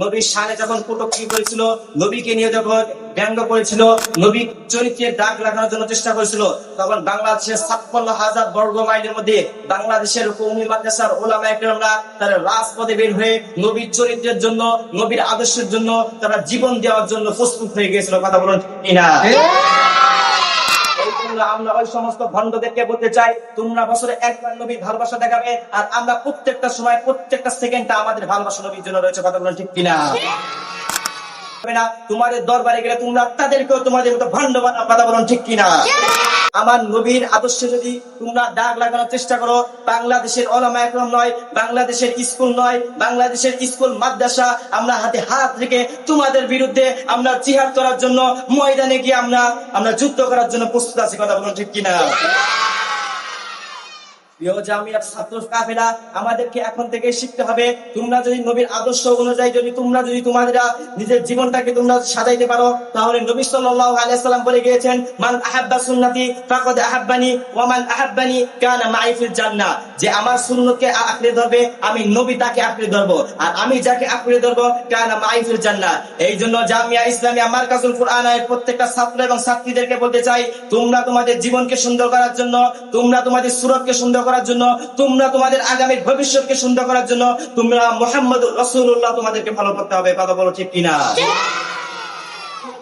নবীর শানে যখন কটূক্তি করেছিল, নবীকে নিয়ে যখন ব্যঙ্গ করেছিল, নবীর চরিত্রের দাগ লাগানোর জন্য চেষ্টা করেছিল, তখন বাংলাদেশের ৫৬,০০০ বর্গ মাইলের মধ্যে বাংলাদেশের কওমি মাদ্রাসার উলামায়ে কেরামরা তারা রাজপথে বের হয়ে নবীর চরিত্রের জন্য, নবীর আদর্শের জন্য তারা জীবন দেওয়ার জন্য প্রস্তুত হয়ে গিয়েছিল। কথা বলুন কিনা? আমরা ওই সমস্ত ভণ্ডদেরকে বলতে চাই, তোমরা বছরে একবার নবীর ভালোবাসা দেখাবে, আর আমরা প্রত্যেকটা সময় প্রত্যেকটা সেকেন্ডটা আমাদের ভালোবাসা নবীর জন্য রয়েছে। কথা বলুন ঠিক কিনা? তোমাদের দরবারে গেলে তোমরা তাদেরকেও তোমাদের মতো ভণ্ড বানাও। কথা বলুন ঠিক কিনা? আমার নবীর আদর্শে যদি তোমরা দাগ লাগানোর চেষ্টা করো, বাংলাদেশের উলামায়ে কেরাম নয়, বাংলাদেশের স্কুল নয়, বাংলাদেশের স্কুল মাদ্রাসা আমরা হাতে হাত রেখে তোমাদের বিরুদ্ধে আমরা জিহাদ করার জন্য ময়দানে গিয়ে আমরা যুদ্ধ করার জন্য প্রস্তুত আছি। কথা বলুন ঠিক কিনা? জামিয়ার ছাত্র কাফেলা আমাদেরকে এখন থেকে শিখতে হবে, তোমরা যদি নবীর আদর্শ অনুযায়ী তোমরা যদি তোমাদের নিজের জীবনটাকে তোমরা সাজাইতে পারো, তাহলে নবী সাল্লাল্লাহু আলাইহি সাল্লাম বলে গিয়েছেন, মান আহাব্বা সুন্নতি ফাকাদ আহাব্বানি ওয়া মান আহাব্বানি কানা মাই ফিল জান্নাহ। যে আমার সুন্নতকে আঁকড়ে ধরবে, আমি নবী তাকে আঁকড়ে ধরবো, আর আমি যাকে আঁকড়ে ধরবো কানা মাই ফিল জান্নাহ। এই জন্য জামিয়া ইসলামিয়া মারকাজুল কুরআনের প্রত্যেকটা ছাত্র এবং ছাত্রীদেরকে বলতে চাই, তোমরা তোমাদের জীবনকে সুন্দর করার জন্য, তোমরা তোমাদের সুরতকে সুন্দর করার জন্য, তোমরা তোমাদের আগামী ভবিষ্যৎকে সুন্দর করার জন্য তোমরা মুহাম্মদুর রাসূলুল্লাহ তোমাদেরকে ফলো করতে হবে। কথা বলো ঠিক কিনা?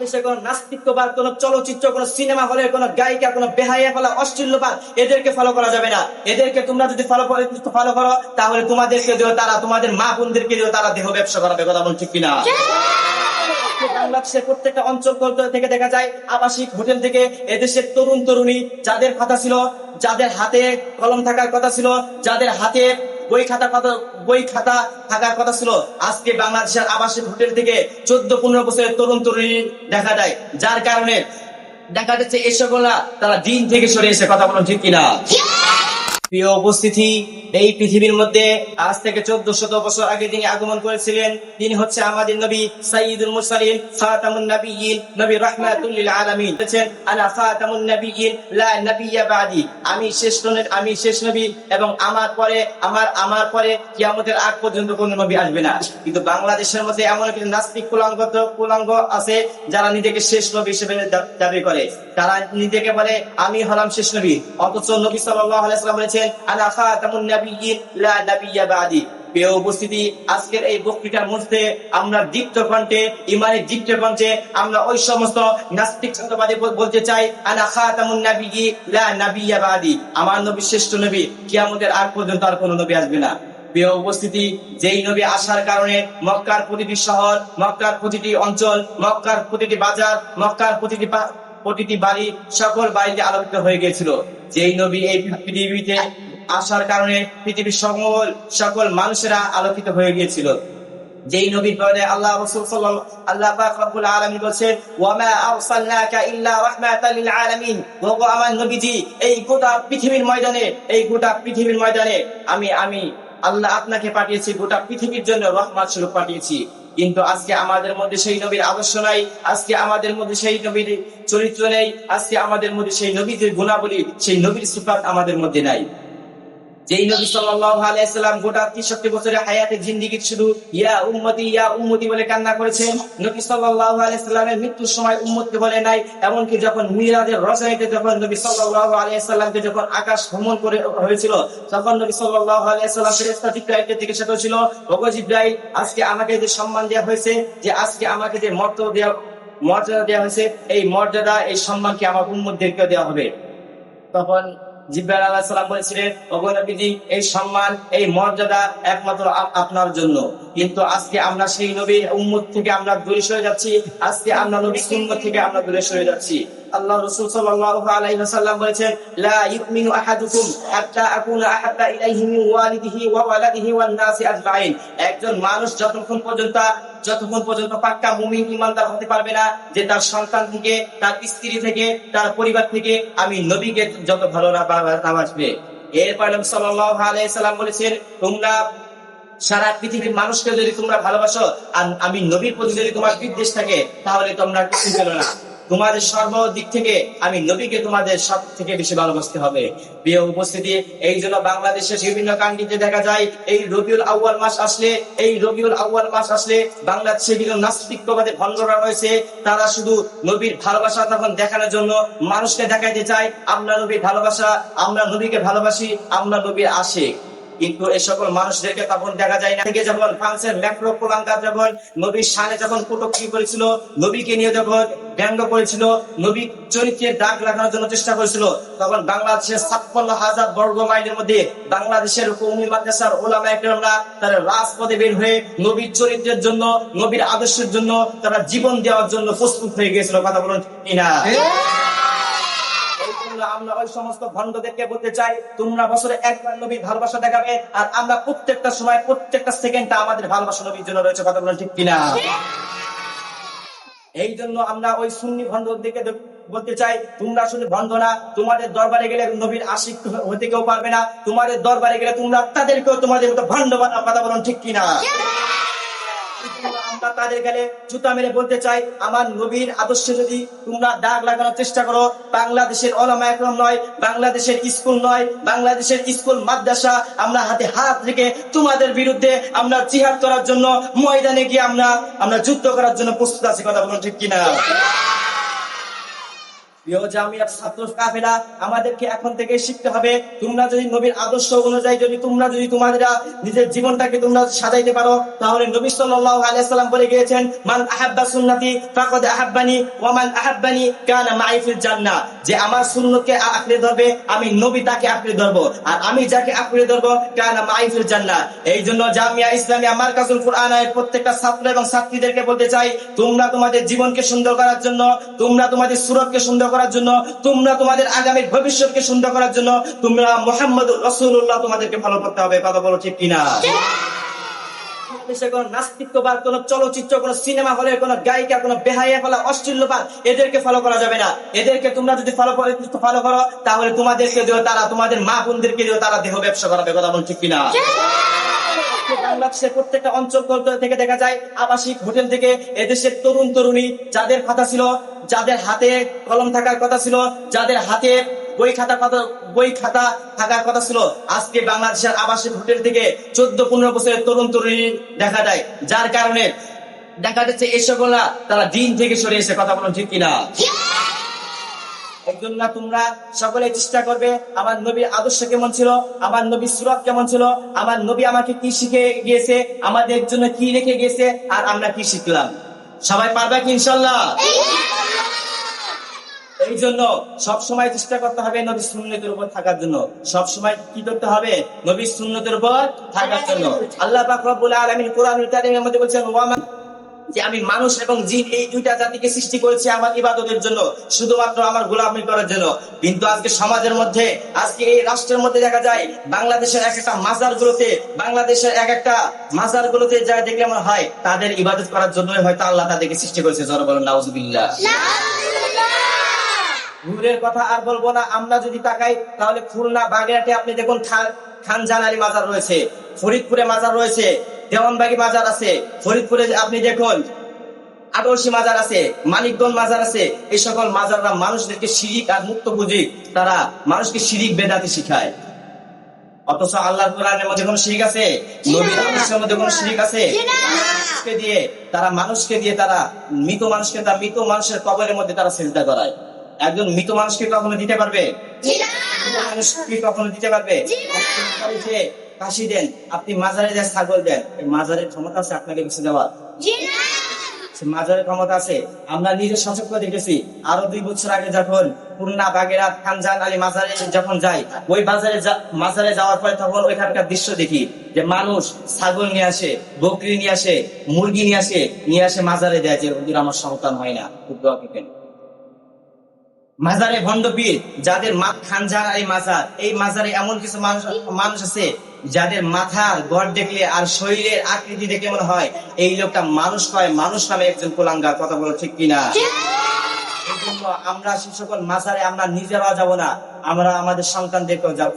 দেশে কোন নাস্তিকবাদ, কোন চলচ্চিত্র, কোন সিনেমা হলের কোন গায়িকা, কোন বেহায়া ফলা, অশ্লীলবাদ, এদেরকে ফলো করা যাবে না। এদেরকে তোমরা যদি ফলো করো, তাহলে তোমাদেরকে দিও তারা, তোমাদের মা বোনদেরকে দিও তারা দেহ ব্যবসা করাবে। কথা বলো ঠিক কিনা? বাংলাদেশের প্রত্যেকটা অঞ্চল থেকে দেখা যায়, আবাসিক হোটেল থেকে এদেশের তরুণ তরুণী যাদের কথা ছিল, যাদের হাতে কলম থাকার কথা ছিল, যাদের হাতে বই খাতা থাকার কথা ছিল, আজকে বাংলাদেশের আবাসিক হোটেল থেকে 14-15 বছরের তরুণ তরুণী দেখা যায়, যার কারণে দেখা যাচ্ছে এসবগুলা তারা দিন থেকে সরে এসে। কথা বলুন ঠিক কিনা? প্রিয় উপস্থিতি, এই পৃথিবীর মধ্যে আজ থেকে 1400 বছর আগে যিনি আগমন করেছিলেন, তিনি হচ্ছে আমাদের নবী সাইয়্যিদুল মুরসালিন, খাতামুন নবিয়্যিন, নবী রাহমাতুল লিল আলামিন। বলেছেন, আনা খাতামুন নবিয়্যিন লা নবিয়্যা বাদি। আমি শেষ নবী, এবং আমার পরে কিয়ামতের আগ পর্যন্ত কোনো নবী আসবে না। কিন্তু বাংলাদেশের মধ্যে এমন কিছু নাস্তিক কুলাঙ্গ আছে যারা নিজেকে শেষ নবী হিসেবে দাবি করে। তারা নিজেকে বলে আমি হলাম শেষ নবী, অথচ নবী সাল্লাল্লাহু আলাইহি ওয়াসাল্লাম বলেছেন, আনা খাতামুন নবিয়্যিন লা নবিয়্যা বাদি। প্রিয় উপস্থিতি, আজকের এই বক্তৃতার মধ্যে আমরা দীপ্ত কণ্ঠে, ইমানের দীপ্ত কণ্ঠে আমরা ওই সমস্ত নাস্তিক চিন্তাবাদী বলতে চাই, আনা খাতামুন নবিয়্যিন লা নবিয়্যা বাদি। আমার নবী শ্রেষ্ঠ নবী, কিয়ামতের আগ পর্যন্ত আর কোনো নবী আসবে না। প্রিয় উপস্থিতি, যেই নবী আসার কারণে মক্কার প্রতিটি শহর, মক্কার প্রতিটি অঞ্চল, মক্কার প্রতিটি বাজার, মক্কার প্রতিটি বাড়ি, সকল বাড়িতে আলোকিত হয়ে গিয়েছিল। যেই নবী এই পৃথিবীতে আসার কারণে পৃথিবীর সকল মানুষেরা আলোকিত হয়ে গিয়েছিল। যেই নবীর পরে আল্লাহ পাক রব্বুল আলামিন বলেছেন, ওয়া মা আরসালনাকা ইল্লা রাহমাতাল লিল আলামিন। ওগো আমার নবীজি, এই গোটা পৃথিবীর ময়দানে আমি আল্লাহ আপনাকে পাঠিয়েছি, গোটা পৃথিবীর জন্য রহমত স্বরূপ পাঠিয়েছি। কিন্তু আজকে আমাদের মধ্যে সেই নবীর আদর্শ নাই, আজকে আমাদের মধ্যে সেই নবীর চরিত্র নেই, আজকে আমাদের মধ্যে সেই নবীর গুণাবলী, সেই নবীর সিফাত আমাদের মধ্যে নাই। যেই নবী সাল্লাল্লাহু আলাইহি সাল্লাম গোটা 63 বছরের হায়াতে জিন্দেগি শুধু ইয়া উম্মতি বলে কান্না করেছেন। নবী সাল্লাল্লাহু আলাইহি সাল্লামের মৃত্যুর সময় উম্মতকে বলে নাই। এমনকি যখন মিরাজের রজনীতে যখন নবী সাল্লাল্লাহু আলাইহি সাল্লামকে যখন আকাশ ভ্রমণ করে হয়েছিল, তখন নবী সাল্লাল্লাহু আলাইহি সাল্লাম ফেরেশতা জিবরাইলকে জিজ্ঞাসা করেছিল, ওগো জিবরাইল, আজকে আমাকে যে সম্মান দেওয়া হয়েছে, যে আজকে আমাকে যে মর্যাদা দেওয়া হয়েছে, এই মর্যাদা, এই সম্মান কি আমার উম্মতদেরকে দেওয়া হবে? তখন জিবরাইল আলাইহিস সালাম বলেছিলেন, ওগো নবীজি, এই সম্মান, এই মর্যাদা একমাত্র আপনার জন্য। কিন্তু আজকে আমরা সেই নবীর উম্মত থেকে আমরা দূরে সরে যাচ্ছি, আজকে আমরা নবীর সুন্নাত থেকে আমরা দূরে সরে যাচ্ছি। আল্লাহ রাসূল সাল্লাল্লাহু আলাইহি ওয়াসাল্লাম বলেছেন, লা ইউমিনু আহাদুকুম হাত্তা আকুনা আহাব্বা ইলাইহি মিন ওয়ালিদিহি ওয়া ওয়ালাদিহি ওয়ান নাসি আজমাইন। একজন মানুষ যতক্ষণ পর্যন্ত পাক্কা মুমিন ঈমানদার হতে পারবে না, যে তার সন্তান থেকে, তার স্ত্রী থেকে, তার পরিবার থেকে আমি নবীকে যত ভালো না বাসবে। এরপর নবী সাল্লাল্লাহু আলাইহি সাল্লাম বলেছেন, তোমরা সারা পৃথিবীর মানুষকে যদি তোমরা ভালোবাসো, আর আমি নবীর প্রতি যদি তোমার বিদ্বেষ থাকে, তাহলে তোমরা কিছু পেলো না। তোমাদের সর্বদিক থেকে আমি নবীকে তোমাদের সব থেকে বেশি ভালোবাসতে হবে। প্রিয় উপস্থিতি, এই জন্য বাংলাদেশের বিভিন্ন কান্ট্রিতে দেখা যায় এই রবিউল আউয়াল মাস আসলে বাংলাদেশে বিভিন্ন নাস্তিকবাদী ভণ্ডরা রয়েছে, তারা শুধু নবীর ভালোবাসা তখন দেখানোর জন্য মানুষকে দেখাইতে চায় আমরা নবীর ভালোবাসা, আমরা নবীকে ভালোবাসি, আমরা নবীর আশিক। কিন্তু এই সকল মানুষদেরকে তখন দেখা যায় না। থেকে যখন ফ্রান্সের ম্যাক্রো পোলাঙ্কা যখন নবীর শানে যখন কটূক্তি করেছিল, নবীকে নিয়ে যখন ব্যঙ্গ করেছিল, নবীর চরিত্রের দাগ লাগানোর জন্য চেষ্টা করেছিল, তখন বাংলাদেশের 56,000 বর্গ মাইলের মধ্যে বাংলাদেশের কওমি মাদ্রাসার ওলামায়ে কেরামরা তারা রাজপথে বের হয়ে নবীর চরিত্রের জন্য, নবীর আদর্শের জন্য তারা জীবন দেওয়ার জন্য প্রস্তুত হয়ে গিয়েছিল। কথা বলুন কিনা? আমরা ওই সমস্ত ভণ্ডদেরকে বলতে চাই, তোমরা বছরে একবার নবীর ভালোবাসা দেখাবে, আর আমরা প্রত্যেকটা সময় প্রত্যেকটা সেকেন্ডটা আমাদের ভালোবাসা নবীর জন্য রয়েছে। কথা বলেন ঠিক কিনা? এই জন্য আমরা ওই সুন্নি ভণ্ডদেরকে বলতে চাই, তোমরা শুধু ভণ্ড না, তোমাদের দরবারে গেলে নবীর আশিক হতে কেউ পারবে না, তোমাদের দরবারে গেলে তোমরা তাদেরকেও তোমাদের মতো ভণ্ড বানাও। কথা বলেন ঠিক কিনা? আমরা তাদের গেলে জুতা মেরে বলতে চাই, আমার নবীর আদর্শে যদি তোমরা দাগ লাগানোর চেষ্টা করো, বাংলাদেশের ওলামায়ে কেরাম নয়, বাংলাদেশের স্কুল নয়, বাংলাদেশের স্কুল মাদ্রাসা আমরা হাতে হাত রেখে তোমাদের বিরুদ্ধে আমরা জিহাদ করার জন্য ময়দানে গিয়ে আমরা যুদ্ধ করার জন্য প্রস্তুত আছি। কথা বলুন ঠিক কিনা? জামিয়ার ছাত্র কাফেলা আমাদেরকে এখন থেকে শিখতে হবে, তোমরা যদি নবীর আদর্শ অনুযায়ী তোমরা যদি তোমাদের নিজের জীবনটাকে তোমরা সাজাইতে পারো, তাহলে নবী সাল্লাল্লাহু আলাইহি সাল্লাম বলে গিয়েছেন, মান আহাব্বা সুন্নতি ফাকাদ আহাব্বানি ওয়া মান আহাব্বানি কানা মাই ফিল জান্নাহ, যে আমার সুন্নতকে আঁকড়ে ধরবে আমি নবী তাকে আঁকড়ে ধরবো, আর আমি যাকে আঁকড়ে ধরবো কানা মাই ফিল জান্নাহ। এই জন্য জামিয়া ইসলামিয়া মারকাজুল কুরআনের প্রত্যেকটা ছাত্র এবং ছাত্রীদেরকে বলতে চাই, তোমরা তোমাদের জীবনকে সুন্দর করার জন্য, তোমরা তোমাদের সুরতকে সুন্দর করার জন্য, তোমরা তোমাদের আগামীর ভবিষ্যৎকে সুন্দর করার জন্য তোমরা মুহাম্মদুর রাসূলুল্লাহ তোমাদেরকে ফলো করতে হবে। কথা বলো ঠিক কিনা? কোন নাস্তিকবাদ, কোন চলচ্চিত্র, কোন সিনেমা হলে কোন গায়িকা, কোন বেহায়া ফলা অশ্লীলবাদ এদেরকে ফলো করা যাবে না। এদেরকে তোমরা যদি ফলো করো তাহলে তোমাদেরকে দিও তারা, তোমাদের মা বোনদেরকে দিও তারা দেহ ব্যবসা করাবে। কথা বল ঠিক কিনা? বাংলাদেশের প্রত্যেকটা অঞ্চল থেকে দেখা যায় আবাসিক হোটেল থেকে এদেশের তরুণ তরুণী যাদের কথা ছিল, যাদের হাতে কলম থাকার কথা ছিল, যাদের হাতে বই খাতা থাকার কথা ছিল, আজকে বাংলাদেশের আবাসিক হোটেল থেকে 14-15 বছরের তরুণ তরুণী দেখা যায়, যার কারণে দেখা যাচ্ছে এই সকলরা তারা দিন থেকে সরে এসে। কথা বলুন ঠিক কিনা? একজন না, তোমরা সকলে চেষ্টা করবে আমার নবীর আদর্শ কেমন ছিল, আমার নবীর সুরাত কেমন ছিল, আমার নবী আমাকে কি শিখে গিয়েছে, আমাদের জন্য কি রেখে গিয়েছে, আর আমরা কি শিখলাম। সবাই পারবে কি ইনশাআল্লাহ? এই জন্য সবসময় চেষ্টা করতে হবে নবীর সুন্নতের উপর থাকার জন্য, সবসময় কি করতে হবে? নবীর সুন্নতের উপর থাকার জন্য। আল্লাহ পাক রব্বুল আলামিন কোরআনুল কারীমের মধ্যে বলেছেন, যে আমি মানুষ এবং জিন এই দুইটা জাতিকে সৃষ্টি করেছি আমার ইবাদতের জন্য, শুধুমাত্র আমার গোলামি করার জন্য। কিন্তু আজকে সমাজের মধ্যে, আজকে এই রাষ্ট্রের মধ্যে দেখা যায় বাংলাদেশের এক একটা মাজার গুলোতে যা দেখলে মনে হয় তাদের ইবাদত করার জন্যই হয়তো আল্লাহ তাদেরকে সৃষ্টি করেছে। জোরে বলেন নাউজুবিল্লাহ। ঘুরের কথা আর বলবো না। আমরা যদি তাকাই তাহলে খুলনা বাগেরহাটে আপনি দেখুন খানজান আলী মাজার রয়েছে, ফরিদপুরে মাজার রয়েছে, দেওয়ানবাগী মাজার আছে, ফরিদপুরে আপনি দেখুন আদর্শী মাজার আছে, মানিকগঞ্জ মাজার আছে। এই সকল মাজাররা মানুষদেরকে শিরিক আর মুক্ত বুঝি, তারা মানুষকে শিরিক বেদাতে শিখায়। অথচ আল্লাহর কোরআনের মধ্যে কোন শিরিক আছে? নবীর আদর্শের মধ্যে কোন শিরিক আছে? মানুষকে দিয়ে তারা মৃত মানুষের কবরের মধ্যে তারা সিজদা করায়। একজন মৃত মানুষকে কখনো দিতে পারবে? মানুষকে কখনো দিতে পারবে? যে কাশি দেন, আপনি মাজারে যে ছাগল দেন, মাজারের ক্ষমতা আছে আপনাকে বেছে দেওয়ার? মাজারের ক্ষমতা আছে। আমরা নিজের সচক্ষ দেখেছি, আরো 2 বছর আগে যখন খুলনা বাগেরহাট খানজান আলী মাজারে যখন যাই, ওই মাজারে যাওয়ার পরে তখন ওইখানকার দৃশ্য দেখি যে মানুষ ছাগল নিয়ে আসে, বকরি নিয়ে আসে, মুরগি নিয়ে আসে মাজারে দেয় যে ওদের আমার সন্তান হয় না, মাজারে ভণ্ডপীর যাদের খানজান আলী মাজার, এই মাজারে এমন কিছু মানুষ আছে যাদের মাথার গড় দেখলে আর শরীরের আকৃতি দেখলে মনে হয় এই লোকটা মানুষ নয়, মানুষ নামে একজন কুলাঙ্গার। কথা বলো ঠিক কিনা? এই জন্য আমরা সেই সকল মাজারে আমরা নিজেরাও যাব না, আমরা আমাদের সন্তানদেরকেও যাব,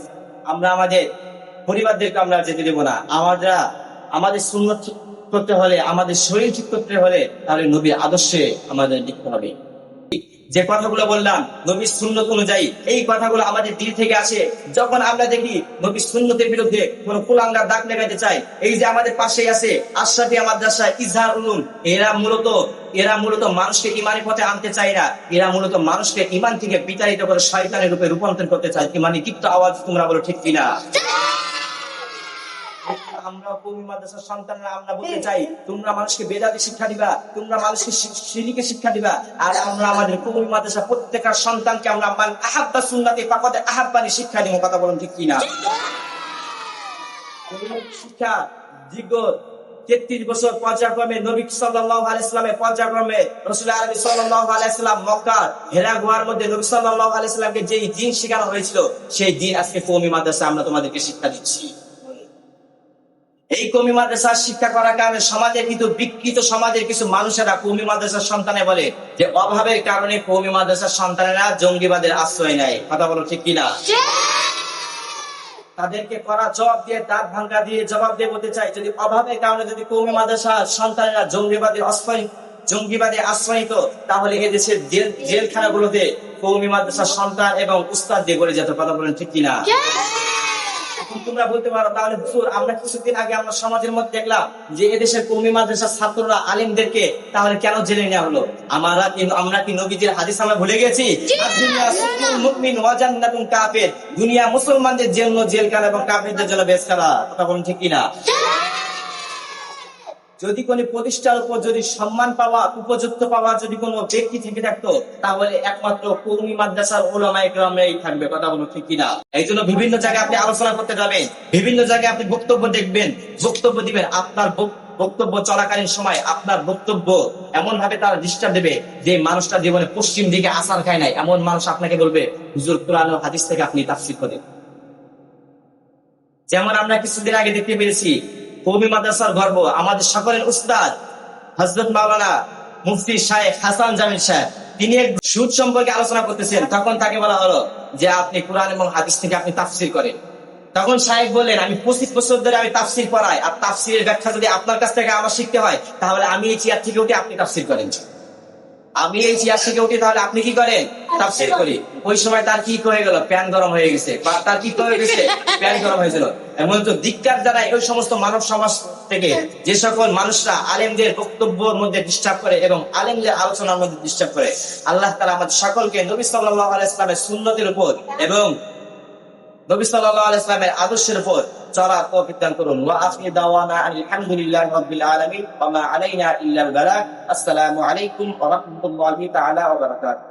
আমরা আমাদের পরিবারদেরকে আমরা যেতে দেবো না। আমাদের সুন্নত ঠিক করতে হলে, আমাদের শরীর ঠিক করতে হলে, তাহলে নবীর আদর্শে আমাদের লিখতে হবে। যে কথাগুলো বললাম নবীর সুন্নত অনুযায়ী, এই কথাগুলো আমাদের দিল থেকে আসে। যখন আমরা দেখি নবীর সুন্নতের বিরুদ্ধে কোন কুলাঙ্গার দাগ লাগাতে চাই, এই যে আমাদের পাশেই আছে আশরাফিয়া মাদ্রাসা, ইজহার উলুম, এরা মূলত মানুষকে ইমানি পথে আনতে চায় না, এরা মূলত মানুষকে ইমান থেকে বিতাড়িত করে শয়তানের রূপে রূপান্তর করতে চায়। ইমানি দীপ্ত আওয়াজ তোমরা বলো ঠিক কিনা? আমরা কওমি মাদ্রাসার সন্তানরা আমরা বলতে চাই, তোমরা মানুষকে বেদাতি শিক্ষা দিবা, তোমরা মানুষকে শিরকে শিক্ষা দিবা, আর আমরা আমাদের কওমি মাদ্রাসা প্রত্যেকটা সন্তানকে আমরা মান আহাব্বা সুন্নাতি ফাকাদ আহাব্বানি শিক্ষা দিব। কথা বলুন ঠিক কিনা? শিক্ষা দীর্ঘ 33 বছর পর্যায়ক্রমে নবী সাল্লাল্লাহু আলাইহি সাল্লামের পর্যায়ক্রমে রাসূল আরবি সাল্লাল্লাহু আলাইহি সাল্লাম মক্কা হেরা গুহার মধ্যে নবী সাল্লাল্লাহু আলাইহি সাল্লামকে যেই দ্বীন শেখানো হয়েছিল, সেই দ্বীন আজকে কওমি মাদ্রাসা আমরা তোমাদেরকে শিক্ষা দিচ্ছি। এই কওমি মাদ্রাসার শিক্ষা করার কারণে সমাজের কিন্তু বিকৃত সমাজের কিছু মানুষেরা কওমি মাদ্রাসার সন্তানে বলে যে অভাবের কারণে কওমি মাদ্রাসার সন্তানেরা জঙ্গিবাদের আশ্রয় নেয়। কথা বলো ঠিক কিনা? তাদেরকে করা জবাব দিয়ে, দাঁত ভাঙ্গা দিয়ে জবাব দিয়ে বলতে চাই, যদি অভাবের কারণে যদি কওমি মাদ্রাসার সন্তানেরা জঙ্গিবাদে আশ্রয়িত, তাহলে এদেশের জেলখানাগুলোতে কওমি মাদ্রাসার সন্তান এবং উস্তাদ দিয়ে গড়ে যেত। কথা বলেন ঠিক কিনা? তোমরা বলতে পারো তাহলে হুজুর, আমরা কিছুদিন আগে আমরা সমাজের মধ্যে দেখলাম যে এদেশের কওমি মাদ্রাসার ছাত্ররা আলেমদেরকে তাহলে কেন জেলে নেওয়া হলো? আমরা কি নবীজির হাদিস আমরা ভুলে গেছি? দুনিয়া সুজনুল মুমিন ওয়া জান্নাতুন কাফির, দুনিয়া মুসলমানদের জন্য জেলখানা এবং কাফিরদের জন্য বেশ্যাখানা। কথা বলুন ঠিক কিনা? যদি কোন প্রতিষ্ঠার উপর যদি সম্মান পাওয়া, উপযুক্ত পাওয়া যদি কোনো ব্যক্তি থেকে থাকতো, তাহলে একমাত্র কওমি মাদ্রাসার উলামায়ে কেরামরাই থাকবে। কথা বলুন ঠিক কিনা? এই জন্য বিভিন্ন জায়গায় আপনি আলোচনা করতে যাবেন, বিভিন্ন জায়গায় আপনি বক্তব্য দেখবেন, বক্তব্য দিবেন, আপনার বক্তব্য চলাকালীন সময় আপনার বক্তব্য এমন ভাবে তারা ডিস্টার্ব দেবে যে মানুষটা জীবনে পশ্চিম দিকে আসার খায় নাই, এমন মানুষ আপনাকে বলবে হুজুর কোরআন ও হাদিস থেকে আপনি তাফসীর করেন। যেমন আমরা কিছুদিন আগে দেখতে পেরেছি কওমি মাদ্রাসার গর্ব আমাদের সকলের উস্তাদ হযরত মাওলানা মুফতি শাইখ হাসান জামিল সাহেব, তিনি এক সুদ সম্পর্কে আলোচনা করতেছেন। তখন তাকে বলা হলো যে আপনি কোরআন এবং হাদিস থেকে আপনি তাফসীর করেন। তখন শাইখ বললেন, আমি 25 বছর ধরে আমি তাফসীর পড়াই, আর তাফসীরের ব্যাখ্যা যদি আপনার কাছ থেকে আমার শিখতে হয়, তাহলে আমি এই চেয়ার থেকে উঠে আপনি তাফসীর করেন। আমি এই চেয়ার থেকে উঠি, তাহলে আপনি কি করেন? তাফসীর করি। ওই সময় তার কি হয়ে গেল? প্যান গরম হয়ে গেছে, বা তার কি হয়ে গেছে? প্যান গরম হয়েছিল। এমন তো ধিক্কার জানাই ওই সমস্ত মানব সমাজ থেকে যে সকল মানুষরা আলেমদের বক্তব্যের মধ্যে ডিস্টার্ব করে এবং আলেমদের আলোচনার মধ্যে ডিস্টার্ব করে। আল্লাহ তাআলা আমাদের সকলকে নবী সাল্লাল্লাহু আলাইহি ওয়াসাল্লামের সুন্নতের উপর এবং নবী সাল্লাল্লাহু আলাইহি ওয়াসাল্লামের আদর্শের উপর চলার তৌফিক দান করুন। ওয়া আখিরু দাওয়ানা আলহামদুলিল্লাহি রাব্বিল আলামিন ওয়া মা আলাইনা ইল্লাল বালাগ। আসসালামু আলাইকুম ওয়া রাহমাতুল্লাহি তাআলা ওয়া বারাকাতুহু।